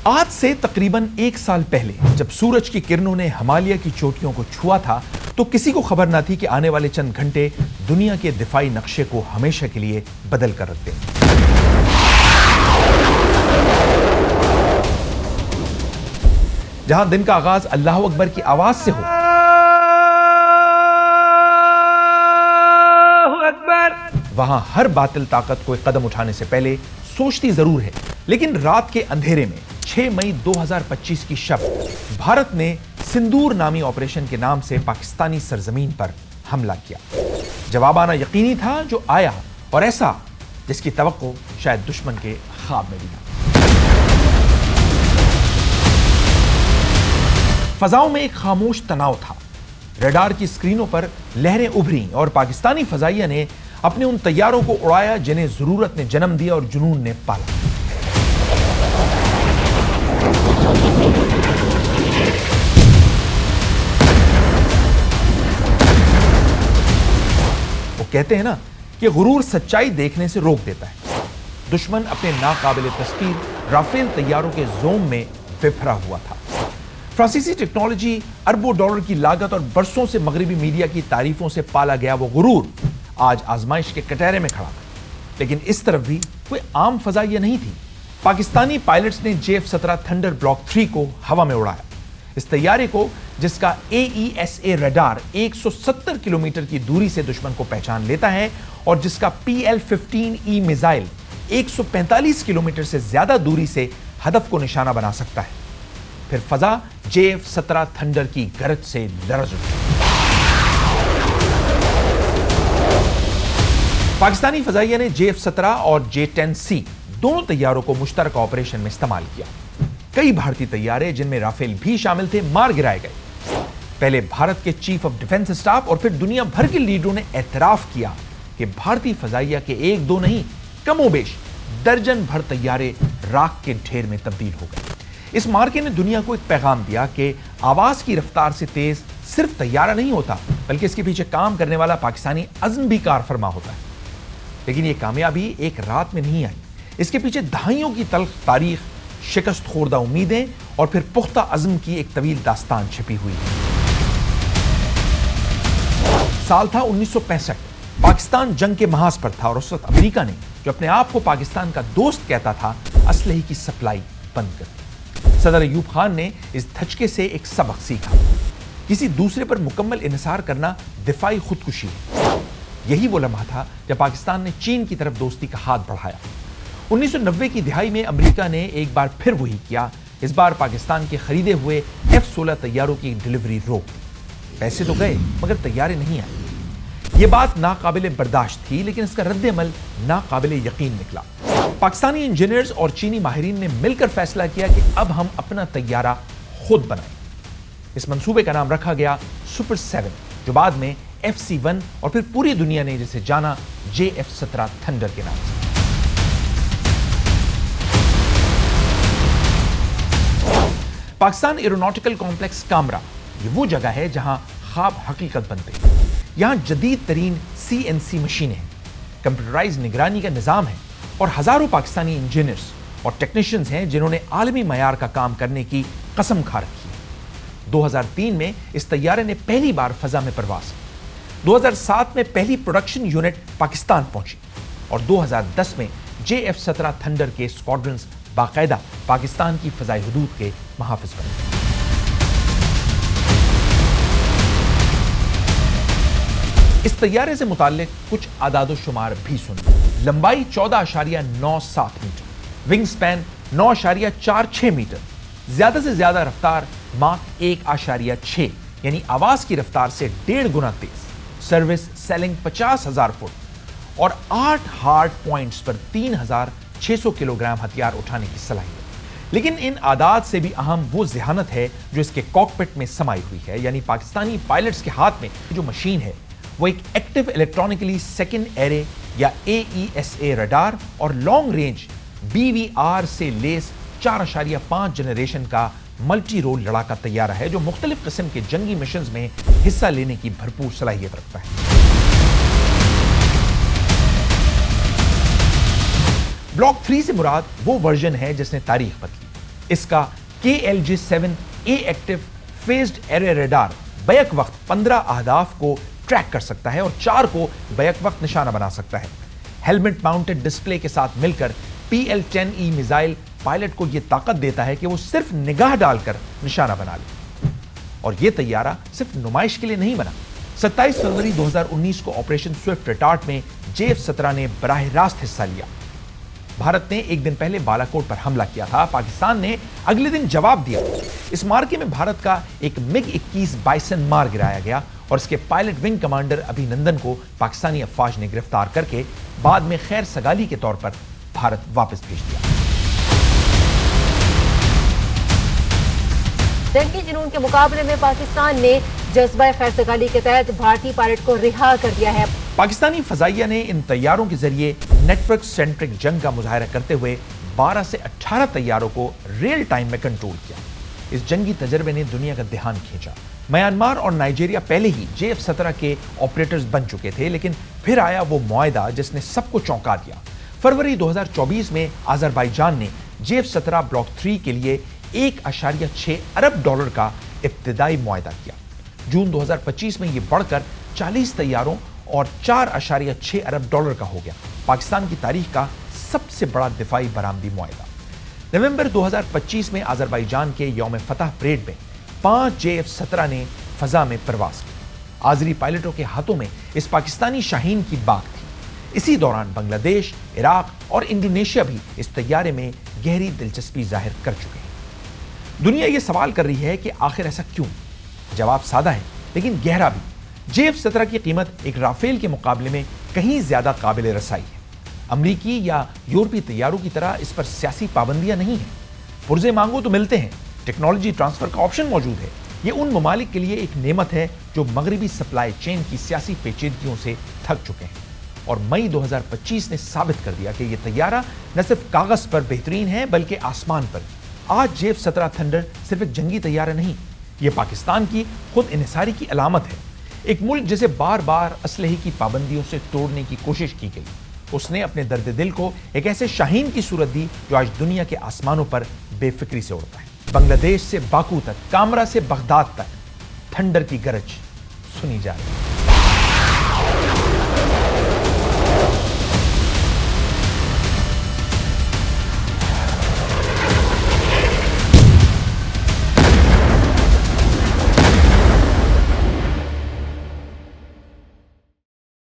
آج سے تقریباً 1 سال پہلے جب سورج کی کرنوں نے ہمالیہ کی چوٹیوں کو چھوا تھا تو کسی کو خبر نہ تھی کہ آنے والے چند گھنٹے دنیا کے دفاعی نقشے کو ہمیشہ کے لیے بدل کر رکھ دیں۔ جہاں دن کا آغاز اللہ اکبر کی آواز سے ہو، وہاں ہر باطل طاقت کو ایک قدم اٹھانے سے پہلے سوچتی ضرور ہے، لیکن رات کے اندھیرے میں 6 مئی 2025 کی شب بھارت نے سندور نامی آپریشن کے نام سے پاکستانی سرزمین پر حملہ کیا۔ جواب آنا یقینی تھا، جو آیا اور ایسا جس کی توقع شاید دشمن کے خواب میں بھی نہ۔ فضاؤں میں ایک خاموش تناؤ تھا، ریڈار کی سکرینوں پر لہریں ابھریں اور پاکستانی فضائیہ نے اپنے ان طیاروں کو اڑایا جنہیں ضرورت نے جنم دیا اور جنون نے پالا۔ وہ کہتے ہیں نا کہ غرور سچائی دیکھنے سے روک دیتا ہے۔ دشمن اپنے ناقابل تسخیر رافیل طیاروں کے زوم میں بپھرا ہوا تھا۔ فرانسیسی ٹیکنالوجی، اربوں ڈالر کی لاگت اور برسوں سے مغربی میڈیا کی تعریفوں سے پالا گیا وہ غرور آج آزمائش کے کٹہرے میں کھڑا تھا۔ لیکن اس طرف بھی کوئی عام فضائیہ نہیں تھی۔ پاکستانی پائلٹس نے JF-17 تھنڈر بلاک 3 کو ہوا میں اڑایا۔ اس طیارے کو، جس کا AESA ریڈار 170 کلومیٹر کی دوری سے دشمن کو پہچان لیتا ہے اور جس کا PL-15E میزائل 145 کلومیٹر سے زیادہ دوری سے ہدف کو نشانہ بنا سکتا ہے، پھر فضا JF-17 تھنڈر کی گرج سے لرز اٹھی۔ پاکستانی فضائیہ نے JF-17 اور J-10C دونوں طیاروں کو مشترکہ آپریشن میں استعمال کیا۔ کئی بھارتی طیارے، جن میں رافیل بھی شامل تھے، مار گرائے گئے۔ پہلے بھارت کے چیف آف ڈیفنس اسٹاف اور پھر دنیا بھر کے لیڈروں نے اعتراف کیا کہ بھارتی فضائیہ کے 1-2 نہیں، کم و بیش درجن بھر طیارے راکھ کے ڈھیر میں تبدیل ہو گئے۔ اس مارکے نے دنیا کو ایک پیغام دیا کہ آواز کی رفتار سے تیز صرف طیارہ نہیں ہوتا، بلکہ اس کے پیچھے کام کرنے والا پاکستانی عزم بھی کار فرما ہوتا ہے۔ لیکن یہ کامیابی ایک رات میں نہیں آئی، اس کے پیچھے دہائیوں کی تلخ تاریخ، شکست خوردہ امیدیں اور پھر پختہ عزم کی ایک طویل داستان چھپی ہوئی ہے۔ سال تھا 1965۔ پاکستان جنگ کے محاذ پر تھا اور اس وقت امریکہ نے، جو اپنے آپ کو پاکستان کا دوست کہتا تھا، اسلحے کی سپلائی بند کر دی۔ صدر ایوب خان نے اس دھچکے سے ایک سبق سیکھا: کسی دوسرے پر مکمل انحصار کرنا دفاعی خودکشی ہے۔ یہی وہ لمحہ تھا جب پاکستان نے چین کی طرف دوستی کا ہاتھ بڑھایا۔ 1990 کی دہائی میں امریکہ نے ایک بار پھر وہی کیا۔ اس بار پاکستان کے خریدے ہوئے F-16 طیاروں کی ڈیلیوری روک دی۔ پیسے تو گئے مگر طیارے نہیں آئے۔ یہ بات ناقابل برداشت تھی، لیکن اس کا رد عمل ناقابل یقین نکلا۔ پاکستانی انجینئرز اور چینی ماہرین نے مل کر فیصلہ کیا کہ اب ہم اپنا طیارہ خود بنائیں۔ اس منصوبے کا نام رکھا گیا سپر 7، جو بعد میں FC-1 اور پھر پوری دنیا نے جسے جانا JF-17 تھنڈر کے نام سے۔ پاکستان ایروناٹیکل کمپلیکس کامرا یہ وہ جگہ ہے جہاں خواب حقیقت بنتے ہیں۔ یہاں جدید ترین CNC مشینیں ہیں، کمپیوٹرائز نگرانی کا نظام ہے اور ہزاروں پاکستانی انجینئرز اور ٹیکنیشینز ہیں جنہوں نے عالمی معیار کا کام کرنے کی قسم کھا رکھی ہے۔ 2003 میں اس طیارے نے پہلی بار فضا میں پرواز کی۔ 2007 میں پہلی پروڈکشن یونٹ پاکستان پہنچی اور 2010 میں JF-17 تھنڈر کے اسکواڈرنز باقاعدہ پاکستان کی فضائی حدود کے محافظ بنے۔ اس طیارے سے متعلق کچھ اعداد و شمار بھی سنیں۔ لمبائی 14.97 میٹر، ونگ سپین 9.46 میٹر، زیادہ سے زیادہ رفتار ماک 1.6 یعنی آواز کی رفتار سے 1.5 گنا تیز، سروس سیلنگ 50,000 فٹ اور 8 ہارڈ پوائنٹس پر 3,600 کلوگرام ہتھیار اٹھانے کی صلاحیت۔ لیکن ان اعداد سے بھی اہم وہ ذہانت ہے جو اس کے کاکپٹ میں سمائی ہوئی ہے، یعنی پاکستانی پائلٹس کے ہاتھ میں جو مشین ہے وہ ایک ایکٹیو الیکٹرانکلی سیکنڈ ایرے یا AESA ریڈار اور لانگ رینج BVR سے لیس 4.5 جنریشن کا ملٹی رول لڑاکا طیارہ ہے جو مختلف قسم کے جنگی مشنز میں حصہ لینے کی بھرپور صلاحیت رکھتا ہے۔ بلاک 3 سے مراد وہ ورژن ہے جس نے تاریخ بدلی۔ اس کا KLJ-7A active phased array radar back وقت 15 اہداف کو ٹریک کر سکتا ہے اور 4 کو بیک وقت نشانہ بنا سکتا ہے۔ ہیلمٹ ماؤنٹڈ ڈسپلے کے ساتھ مل کر PL-10E میزائل پائلٹ کو یہ طاقت دیتا ہے کہ وہ صرف نگاہ ڈال کر نشانہ بنا لے۔ اور یہ طیارہ صرف نمائش کے لیے نہیں بنا۔ 27 فروری 2019 کو آپریشن سوئفٹ ریٹارٹ میں JF-17 نے براہ راست حصہ لیا۔ بھارت نے ایک دن پہلے بالاکوٹ پر حملہ کیا تھا، پاکستان نے اگلے دن جواب دیا۔ اس مارکے میں بھارت کا ایک MiG-21 بائسن مار گرایا گیا اور اس کے پائلٹ ونگ کمانڈر ابھی نندن کو پاکستانی افواج نے گرفتار کر کے بعد میں خیر سگالی کے طور پر بھارت واپس بھیج دیا۔ جنگی جنون کے مقابلے میں پاکستان نے جذبہ خیر سگالی کے تحت بھارتی پائلٹ کو رہا کر دیا ہے۔ پاکستانی فضائیہ نے ان طیاروں کے ذریعے نیٹ ورک سینٹرک جنگ کا مظاہرہ کرتے ہوئے 12 سے 18 طیاروں کو ریئل ٹائم میں کنٹرول کیا۔ اس جنگی تجربے نے دنیا کا دھیان کھینچا۔ میانمار اور نائجیریا پہلے ہی JF-17 کے آپریٹرز بن چکے تھے، لیکن پھر آیا وہ معاہدہ جس نے سب کو چونکا دیا۔ فروری 2024 میں آذربائیجان نے JF-17 بلاک 3 کے لیے $1.6 ارب کا ابتدائی معاہدہ کیا۔ جون 2025 میں یہ بڑھ کر 40 طیاروں اور $4.6 ارب کا ہو گیا۔ پاکستان کی تاریخ کا سب سے بڑا دفاعی برآمدی معاہدہ۔ نومبر 2025 میں آذربائیجان کے یوم فتح پریڈ میں 5 JF-17 نے فضا میں پرواز کی۔ آذری پائلٹوں کے ہاتھوں میں اس پاکستانی شاہین کی باغ تھی۔ اسی دوران بنگلہ دیش، عراق اور انڈونیشیا بھی اس طیارے میں گہری دلچسپی ظاہر کر چکے ہیں۔ دنیا یہ سوال کر رہی ہے کہ آخر ایسا کیوں؟ جواب سادہ ہے لیکن گہرا بھی۔ JF-17 کی قیمت ایک رافیل کے مقابلے میں کہیں زیادہ قابل رسائی ہے۔ امریکی یا یورپی طیاروں کی طرح اس پر سیاسی پابندیاں نہیں ہیں۔ پرزے مانگو تو ملتے ہیں، ٹیکنالوجی ٹرانسفر کا آپشن موجود ہے۔ یہ ان ممالک کے لیے ایک نعمت ہے جو مغربی سپلائی چین کی سیاسی پیچیدگیوں سے تھک چکے ہیں۔ اور مئی 2025 نے ثابت کر دیا کہ یہ طیارہ نہ صرف کاغذ پر بہترین ہے بلکہ آسمان پر۔ آج JF-17 تھنڈر صرف ایک جنگی طیارہ نہیں، یہ پاکستان کی خود انحصاری کی علامت ہے۔ ایک ملک جسے بار بار اسلحے کی پابندیوں سے توڑنے کی کوشش کی گئی، اس نے اپنے درد دل کو ایک ایسے شاہین کی صورت دی جو آج دنیا کے آسمانوں پر بے فکری سے اڑتا ہے۔ بنگلہ دیش سے باکو تک، کامرا سے بغداد تک تھنڈر کی گرج سنی جا رہی ہے۔